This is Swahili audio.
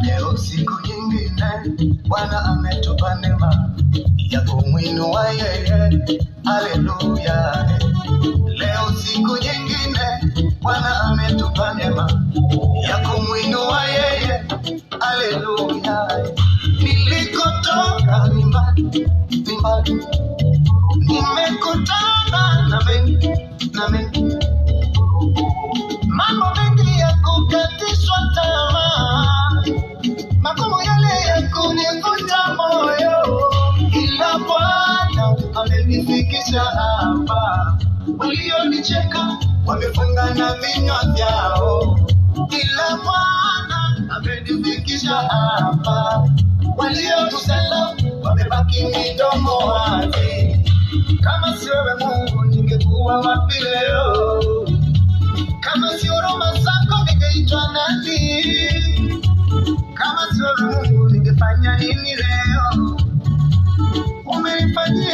Leo siku nyingine Bwana ametupa neema ya kumwinua yeye. Haleluya. Leo siku nyingine Bwana ametupa neema ya kumwinua yeye. Haleluya. Nilikotoka ni mbali, nimekutana na mengi, mambo mengi ya kukatishwa tamaa, magumu yale ya kunivunja moyo, ila Bwana amenifikisha hapa. Walionicheka wamefunga na vinywa vyao, ila Bwana amenifikisha hapa. Waliotusala wamebaki midomo wazi. Kama si wewe Mungu ningekuwa wapi leo? Kama si huruma zako ningeitwa nani? Kama si wewe Mungu ningefanya nini leo? Umenifanyia